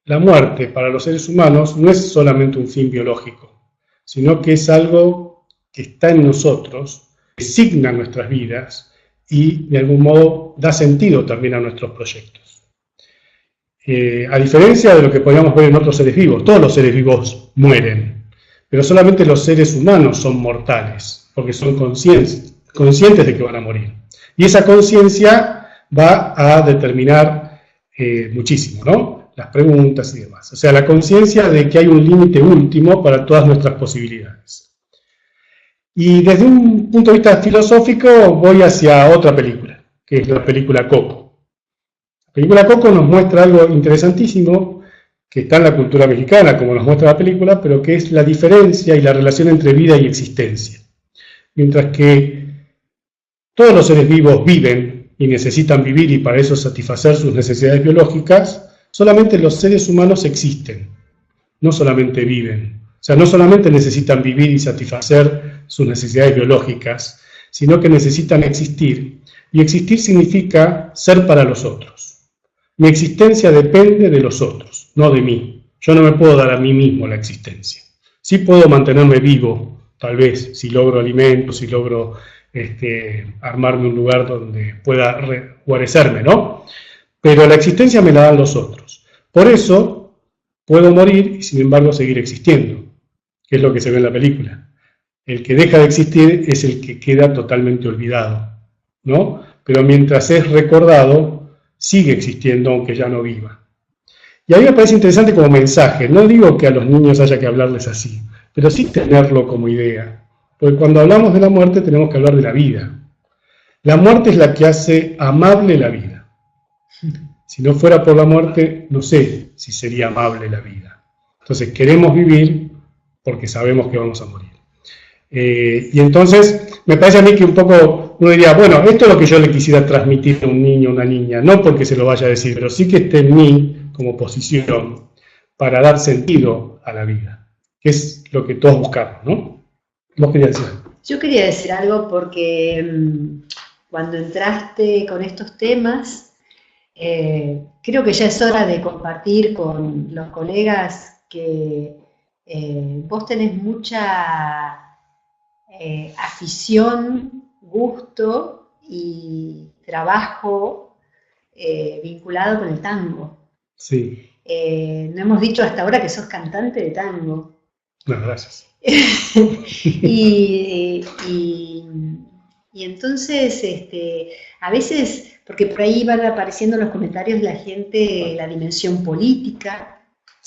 la muerte para los seres humanos no es solamente un fin biológico, sino que es algo que está en nosotros, que signa nuestras vidas y de algún modo da sentido también a nuestros proyectos. A diferencia de lo que podríamos ver en otros seres vivos, todos los seres vivos mueren, pero solamente los seres humanos son mortales, porque son conscientes de que van a morir. Y esa conciencia va a determinar muchísimo, ¿no? Las preguntas y demás. O sea, la conciencia de que hay un límite último para todas nuestras posibilidades. Y desde un punto de vista filosófico voy hacia otra película, que es la película Coco. La película Coco nos muestra algo interesantísimo, que está en la cultura mexicana, como nos muestra la película, pero que es la diferencia y la relación entre vida y existencia. Mientras que todos los seres vivos viven y necesitan vivir y para eso satisfacer sus necesidades biológicas, solamente los seres humanos existen, no solamente viven. O sea, no solamente necesitan vivir y satisfacer sus necesidades biológicas, sino que necesitan existir. Y existir significa ser para los otros. Mi existencia depende de los otros, no de mí. Yo no me puedo dar a mí mismo la existencia. Sí puedo mantenerme vivo, tal vez, si logro alimentos, si logro armarme un lugar donde pueda guarecerme, ¿no? Pero la existencia me la dan los otros. Por eso puedo morir y sin embargo seguir existiendo, que es lo que se ve en la película. El que deja de existir es el que queda totalmente olvidado, ¿no? Pero mientras es recordado, sigue existiendo aunque ya no viva. Y a mí me parece interesante como mensaje, no digo que a los niños haya que hablarles así, pero sí tenerlo como idea, porque cuando hablamos de la muerte tenemos que hablar de la vida. La muerte es la que hace amable la vida. Si no fuera por la muerte, no sé si sería amable la vida. Entonces queremos vivir porque sabemos que vamos a morir. Y entonces me parece a mí que un poco uno diría, bueno, esto es lo que yo le quisiera transmitir a un niño o una niña, no porque se lo vaya a decir, pero sí que esté en mí como posición para dar sentido a la vida, que es lo que todos buscamos, ¿no? ¿Vos querías decir? Yo quería decir algo porque cuando entraste con estos temas, creo que ya es hora de compartir con los colegas que vos tenés mucha afición, gusto y trabajo vinculado con el tango. Sí. No hemos dicho hasta ahora que sos cantante de tango. No, gracias. y Y entonces, a veces, porque por ahí van apareciendo en los comentarios la gente, la dimensión política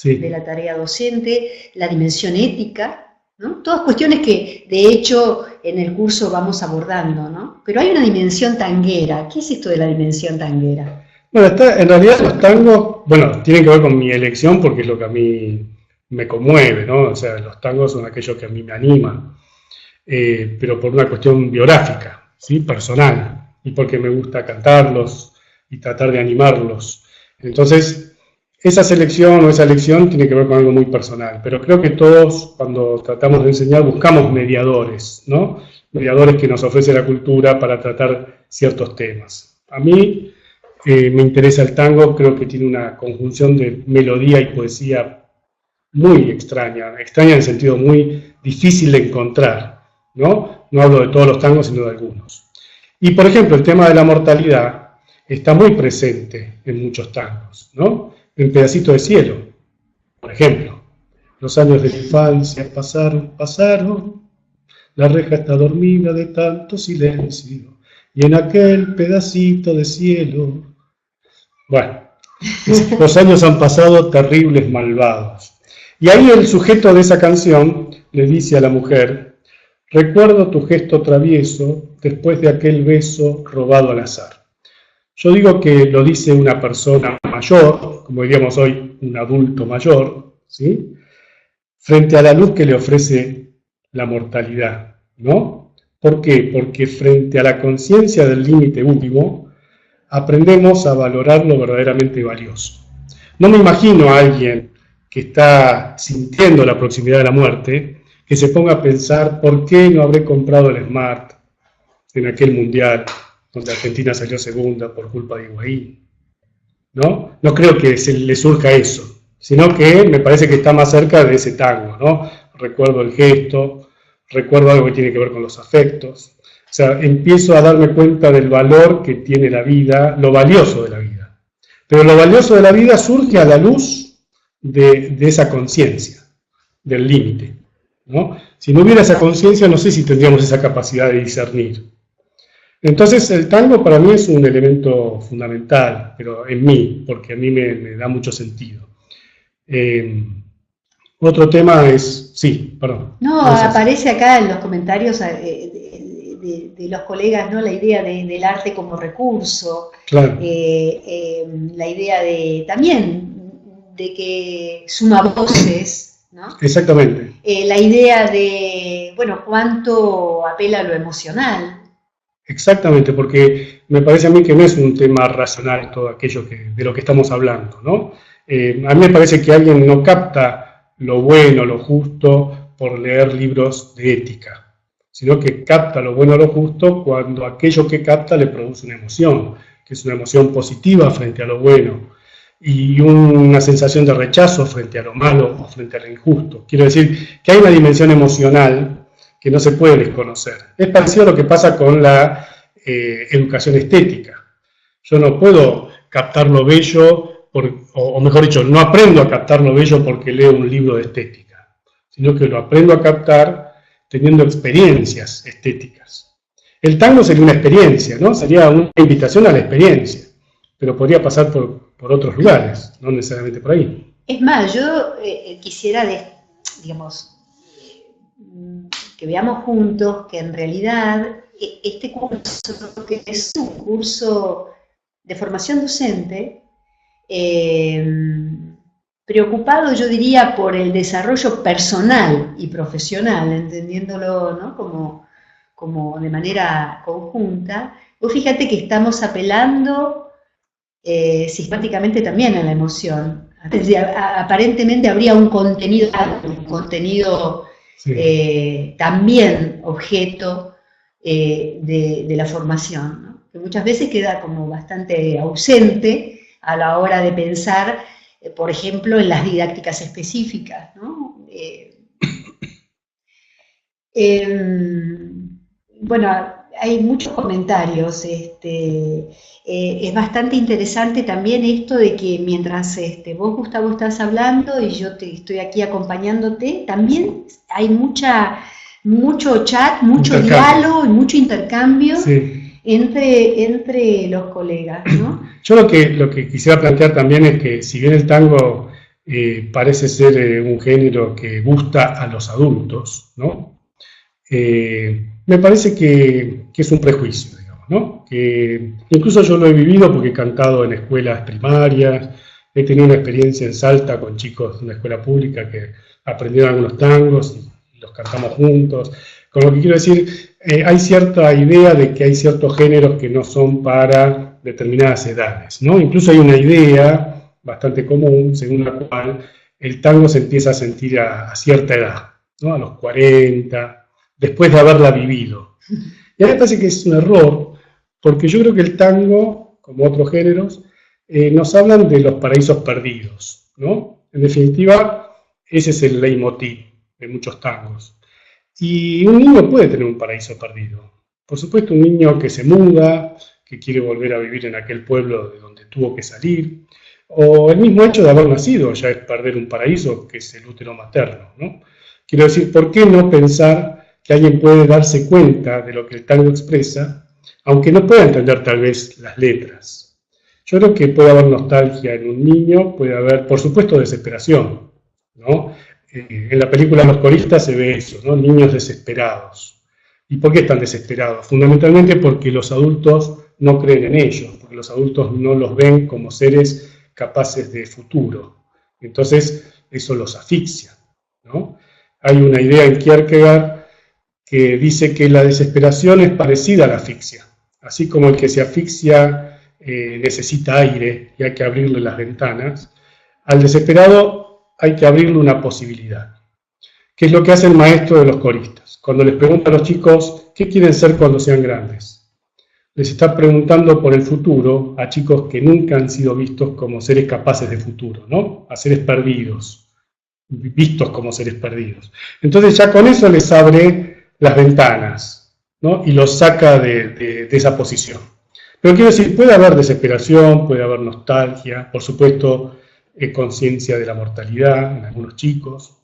de la tarea docente, la dimensión ética, ¿no? Todas cuestiones que, de hecho, en el curso vamos abordando, ¿no? Pero hay una dimensión tanguera. ¿Qué es esto de la dimensión tanguera? Bueno, en realidad los tangos, bueno, tienen que ver con mi elección porque es lo que a mí me conmueve, ¿no? O sea, los tangos son aquellos que a mí me animan, pero por una cuestión biográfica, ¿sí? Personal, y porque me gusta cantarlos y tratar de animarlos. Entonces, esa selección o esa elección tiene que ver con algo muy personal, pero creo que todos cuando tratamos de enseñar buscamos mediadores, ¿no? Mediadores que nos ofrece la cultura para tratar ciertos temas. A mí me interesa el tango, creo que tiene una conjunción de melodía y poesía muy extraña en el sentido muy difícil de encontrar, ¿no? No hablo de todos los tangos, sino de algunos. Y, por ejemplo, el tema de la mortalidad está muy presente en muchos tangos, ¿no? En Pedacito de Cielo, por ejemplo. Los años de la infancia pasaron, la reja está dormida de tanto silencio, y en aquel pedacito de cielo... Bueno, los años han pasado terribles, malvados. Y ahí el sujeto de esa canción le dice a la mujer: recuerdo tu gesto travieso después de aquel beso robado al azar. Yo digo que lo dice una persona mayor, como diríamos hoy, un adulto mayor, ¿sí? Frente a la luz que le ofrece la mortalidad, ¿no? ¿Por qué? Porque frente a la conciencia del límite último, aprendemos a valorar lo verdaderamente valioso. No me imagino a alguien que está sintiendo la proximidad de la muerte, que se ponga a pensar por qué no habré comprado el Smart en aquel mundial donde Argentina salió segunda por culpa de Higuaín, ¿no? No creo que se le surja eso, sino que me parece que está más cerca de ese tango, ¿no? Recuerdo el gesto, recuerdo algo que tiene que ver con los afectos, o sea, empiezo a darme cuenta del valor que tiene la vida, lo valioso de la vida. Pero lo valioso de la vida surge a la luz de esa conciencia, del límite, ¿no? Si no hubiera esa conciencia, no sé si tendríamos esa capacidad de discernir. Entonces, el tango para mí es un elemento fundamental, pero en mí, porque a mí me da mucho sentido. Otro tema es... Sí, perdón. No, aparece acá en los comentarios de los colegas, ¿no? La idea del arte como recurso, claro. La idea de también de que suma voces, ¿no? Exactamente. La idea de, bueno, cuánto apela a lo emocional. Exactamente, porque me parece a mí que no es un tema racional todo aquello de lo que estamos hablando, ¿no? A mí me parece que alguien no capta lo bueno, lo justo, por leer libros de ética, sino que capta lo bueno, lo justo cuando aquello que capta le produce una emoción, que es una emoción positiva frente a lo bueno, y una sensación de rechazo frente a lo malo o frente a lo injusto. Quiero decir que hay una dimensión emocional que no se puede desconocer. Es parecido a lo que pasa con la educación estética. Yo no puedo captar lo bello, o mejor dicho, no aprendo a captar lo bello porque leo un libro de estética, sino que lo aprendo a captar teniendo experiencias estéticas. El tango sería una experiencia, ¿no? Sería una invitación a la experiencia, pero podría pasar por otros lugares, no necesariamente por ahí. Es más, yo quisiera, digamos, que veamos juntos que en realidad este curso, que es un curso de formación docente, preocupado, yo diría, por el desarrollo personal y profesional, entendiéndolo, ¿no? como de manera conjunta, vos fíjate que estamos apelando sistemáticamente también a la emoción. Aparentemente habría un contenido sí. También objeto de la formación, ¿no? Que muchas veces queda como bastante ausente a la hora de pensar, por ejemplo, en las didácticas específicas, ¿no? Bueno, hay muchos comentarios. Es bastante interesante también esto de que mientras vos, Gustavo, estás hablando y yo estoy aquí acompañándote, también hay mucha mucho chat, mucho diálogo y mucho intercambio entre los colegas, ¿no? Yo lo que quisiera plantear también es que si bien el tango parece ser un género que gusta a los adultos, ¿no? Me parece que es un prejuicio, digamos, ¿no? Que incluso yo lo he vivido porque he cantado en escuelas primarias, he tenido una experiencia en Salta con chicos de una escuela pública que aprendieron algunos tangos y los cantamos juntos. Con lo que quiero decir, hay cierta idea de que hay ciertos géneros que no son para determinadas edades, ¿no? Incluso hay una idea bastante común según la cual el tango se empieza a sentir a cierta edad, ¿no? A los 40, después de haberla vivido. Y a mí me parece que es un error, porque yo creo que el tango, como otros géneros, nos hablan de los paraísos perdidos, ¿no? En definitiva, ese es el leitmotiv de muchos tangos. Y un niño puede tener un paraíso perdido. Por supuesto, un niño que se muda, que quiere volver a vivir en aquel pueblo de donde tuvo que salir, o el mismo hecho de haber nacido ya es perder un paraíso, que es el útero materno, ¿no? Quiero decir, ¿por qué no pensar que alguien puede darse cuenta de lo que el tango expresa, aunque no pueda entender tal vez las letras? Yo creo que puede haber nostalgia en un niño, puede haber, por supuesto, desesperación, ¿no? En la película Los Coristas se ve eso, ¿no? Niños desesperados. ¿Y por qué están desesperados? Fundamentalmente porque los adultos no creen en ellos, porque los adultos no los ven como seres capaces de futuro. Entonces, eso los asfixia, ¿no? Hay una idea en Kierkegaard que dice que la desesperación es parecida a la asfixia. Así como el que se asfixia necesita aire y hay que abrirle las ventanas, al desesperado hay que abrirle una posibilidad. ¿Qué es lo que hace el maestro de los coristas? Cuando les pregunta a los chicos qué quieren ser cuando sean grandes, les está preguntando por el futuro a chicos que nunca han sido vistos como seres capaces de futuro, ¿no? A seres perdidos, vistos como seres perdidos. Entonces ya con eso les abre las ventanas, ¿no? Y los saca de esa posición. Pero quiero decir, puede haber desesperación, puede haber nostalgia, por supuesto, conciencia de la mortalidad en algunos chicos,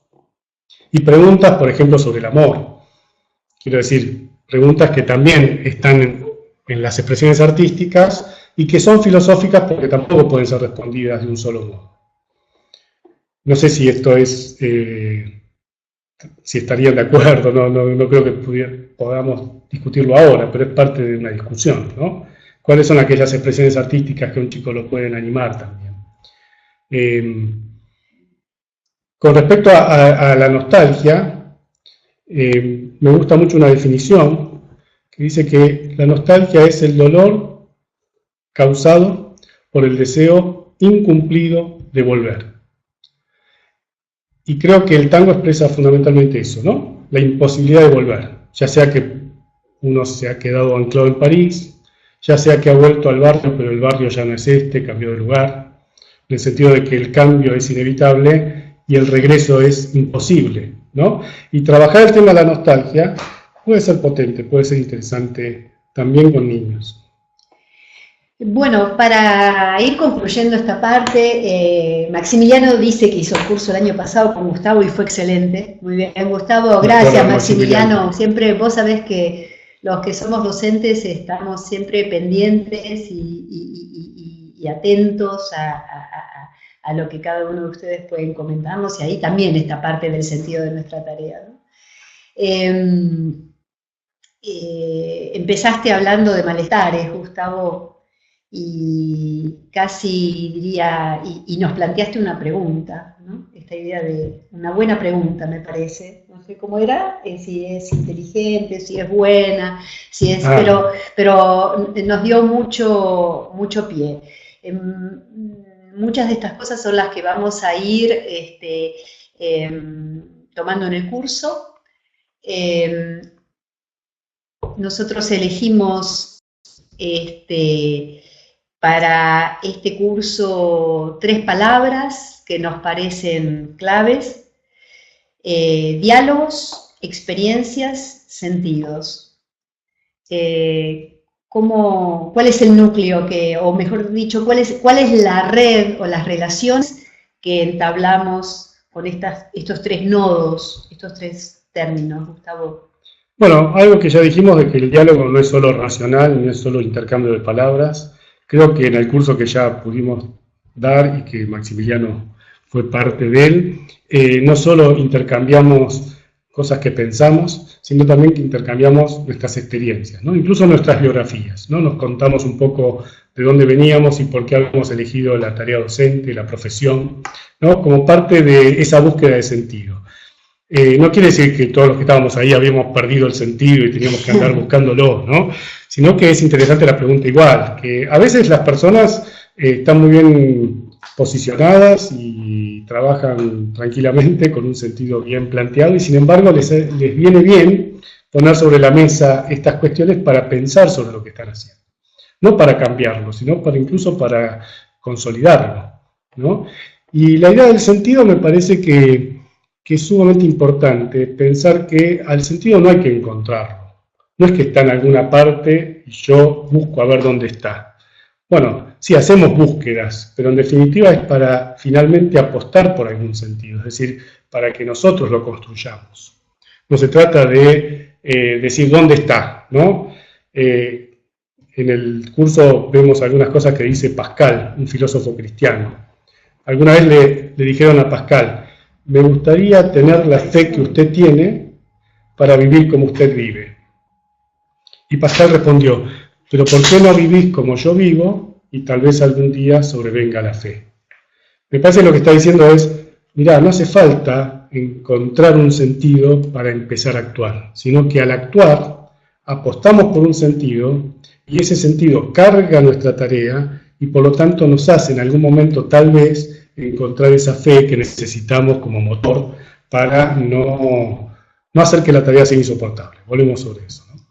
y preguntas, por ejemplo, sobre el amor. Quiero decir, preguntas que también están en las expresiones artísticas y que son filosóficas porque tampoco pueden ser respondidas de un solo modo. No sé si esto es, si estarían de acuerdo, no creo que podamos discutirlo ahora, pero es parte de una discusión, ¿no? ¿Cuáles son aquellas expresiones artísticas que a un chico lo pueden animar también? Con respecto a la nostalgia, me gusta mucho una definición que dice que la nostalgia es el dolor causado por el deseo incumplido de volver. Y creo que el tango expresa fundamentalmente eso, ¿no? La imposibilidad de volver, ya sea que uno se ha quedado anclado en París, ya sea que ha vuelto al barrio, pero el barrio ya no es este, cambió de lugar, en el sentido de que el cambio es inevitable y el regreso es imposible, ¿no? Y trabajar el tema de la nostalgia puede ser potente, puede ser interesante también con niños. Bueno, para ir concluyendo esta parte, Maximiliano dice que hizo el curso el año pasado con Gustavo y fue excelente. Muy bien, Gustavo, gracias Maximiliano. Siempre vos sabés que los que somos docentes estamos siempre pendientes y atentos a lo que cada uno de ustedes pueden comentarnos, y ahí también está parte del sentido de nuestra tarea, ¿no? Empezaste hablando de malestares, Gustavo, y casi diría, y nos planteaste una pregunta, ¿no? Esta idea de una buena pregunta, me parece, no sé cómo era, si es inteligente, si es buena, si es, pero nos dio mucho pie. Muchas de estas cosas son las que vamos a ir tomando en el curso. Nosotros elegimos para este curso 3 palabras que nos parecen claves: diálogos, experiencias, sentidos. ¿Cuál es el núcleo o mejor dicho, cuál es la red o las relaciones que entablamos con estos 3 nodos, estos 3 términos, Gustavo. Bueno, algo que ya dijimos de que el diálogo no es solo racional, no es solo intercambio de palabras. Creo que en el curso que ya pudimos dar y que Maximiliano fue parte de él, no solo intercambiamos cosas que pensamos, sino también que intercambiamos nuestras experiencias, ¿no? Incluso nuestras biografías, ¿no? Nos contamos un poco de dónde veníamos y por qué habíamos elegido la tarea docente, la profesión, ¿no? Como parte de esa búsqueda de sentido. No quiere decir que todos los que estábamos ahí habíamos perdido el sentido y teníamos que andar buscándolo, ¿no? Sino que es interesante la pregunta igual, que a veces las personas están muy bien posicionadas y trabajan tranquilamente con un sentido bien planteado y sin embargo les viene bien poner sobre la mesa estas cuestiones para pensar sobre lo que están haciendo. No para cambiarlo, sino incluso para consolidarlo, ¿no? Y la idea del sentido me parece que es sumamente importante pensar que al sentido no hay que encontrarlo. No es que está en alguna parte y yo busco a ver dónde está. Bueno, sí, hacemos búsquedas, pero en definitiva es para finalmente apostar por algún sentido, es decir, para que nosotros lo construyamos. No se trata de decir dónde está, ¿no? En el curso vemos algunas cosas que dice Pascal, un filósofo cristiano. Alguna vez le dijeron a Pascal: me gustaría tener la fe que usted tiene para vivir como usted vive. Y Pascal respondió: pero ¿por qué no vivís como yo vivo y tal vez algún día sobrevenga la fe? Me parece que lo que está diciendo es, mirá, no hace falta encontrar un sentido para empezar a actuar, sino que al actuar apostamos por un sentido y ese sentido carga nuestra tarea y por lo tanto nos hace en algún momento tal vez encontrar esa fe que necesitamos como motor para no hacer que la tarea sea insoportable. Volvemos sobre eso, ¿no?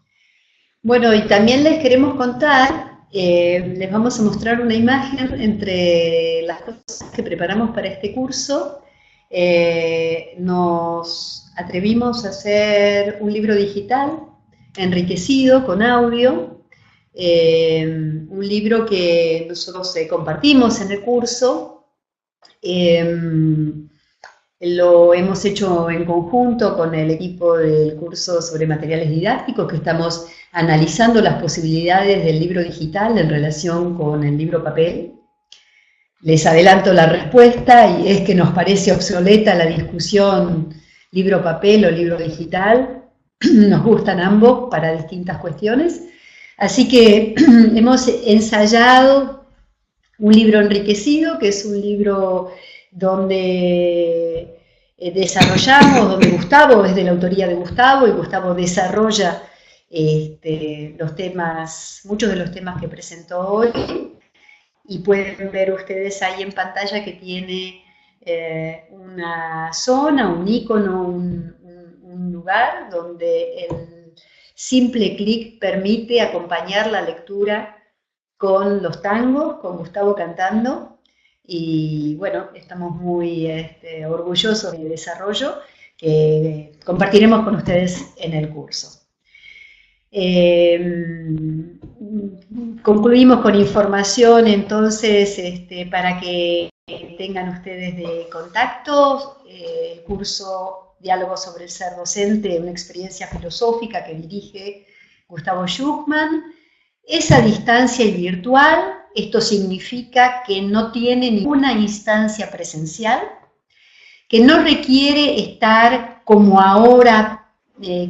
Bueno, y también les queremos contar, les vamos a mostrar una imagen entre las cosas que preparamos para este curso. Nos atrevimos a hacer un libro digital enriquecido con audio, un libro que nosotros compartimos en el curso. Lo hemos hecho en conjunto con el equipo del curso sobre materiales didácticos, que estamos analizando las posibilidades del libro digital en relación con el libro papel. Les adelanto la respuesta, y es que nos parece obsoleta la discusión libro-papel o libro digital. Nos gustan ambos para distintas cuestiones. Así que hemos ensayado un libro enriquecido, que es un libro donde desarrollamos, donde Gustavo, es de la autoría de Gustavo, y Gustavo desarrolla los temas, muchos de los temas que presentó hoy, y pueden ver ustedes ahí en pantalla que tiene una zona, un icono, un lugar donde el simple clic permite acompañar la lectura con los tangos, con Gustavo cantando. Y bueno, estamos muy orgullosos del desarrollo que compartiremos con ustedes en el curso. Concluimos con información entonces para que tengan ustedes de contacto el curso Diálogo sobre el ser docente, una experiencia filosófica que dirige Gustavo Schuchmann. Es a distancia y virtual. Esto significa que no tiene ninguna instancia presencial, que no requiere estar como ahora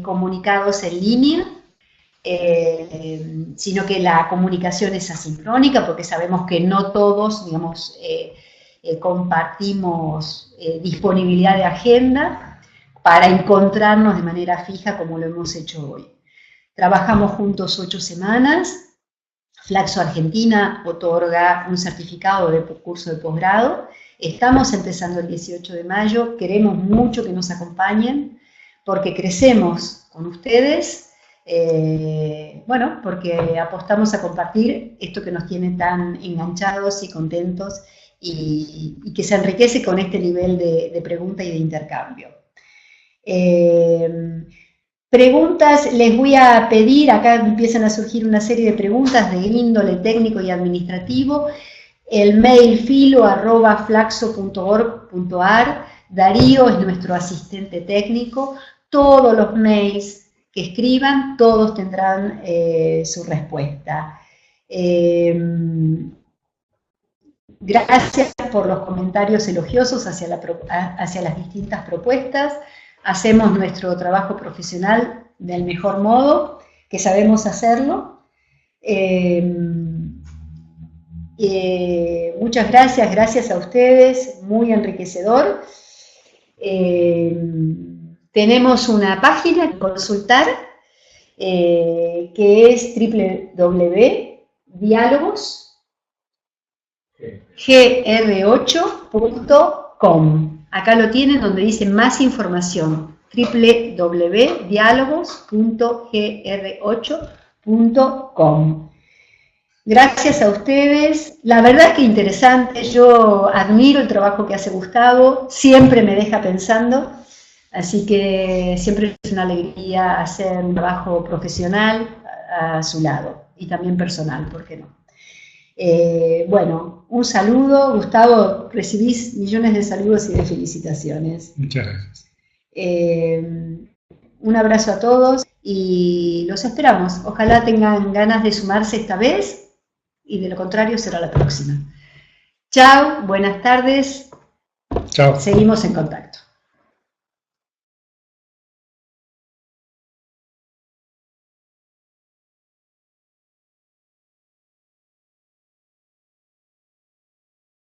comunicados en línea, sino que la comunicación es asincrónica, porque sabemos que no todos, digamos, compartimos disponibilidad de agenda para encontrarnos de manera fija como lo hemos hecho hoy. Trabajamos juntos 8 semanas. Flaxo Argentina otorga un certificado de curso de posgrado. Estamos empezando el 18 de mayo. Queremos mucho que nos acompañen porque crecemos con ustedes. Bueno, porque apostamos a compartir esto que nos tiene tan enganchados y contentos y que se enriquece con este nivel de pregunta y de intercambio. Preguntas, les voy a pedir, acá empiezan a surgir una serie de preguntas de índole técnico y administrativo. El mail filo@flaxo.org.ar, Darío es nuestro asistente técnico. todos los mails que escriban, todos tendrán su respuesta. Gracias por los comentarios elogiosos hacia las distintas propuestas. Hacemos nuestro trabajo profesional del mejor modo, que sabemos hacerlo. Muchas gracias, gracias a ustedes, muy enriquecedor. Tenemos una página que consultar, que es www.dialogosgr8.com. Acá lo tienen, donde dice más información, www.dialogos.gr8.com. Gracias a ustedes, la verdad es que interesante, yo admiro el trabajo que hace Gustavo, siempre me deja pensando, así que siempre es una alegría hacer un trabajo profesional a su lado, y también personal, ¿por qué no? Bueno, un saludo, Gustavo, recibís millones de saludos y de felicitaciones. Muchas gracias. Un abrazo a todos y los esperamos, ojalá tengan ganas de sumarse esta vez, y de lo contrario será la próxima. Chao, buenas tardes. Chao. Seguimos en contacto.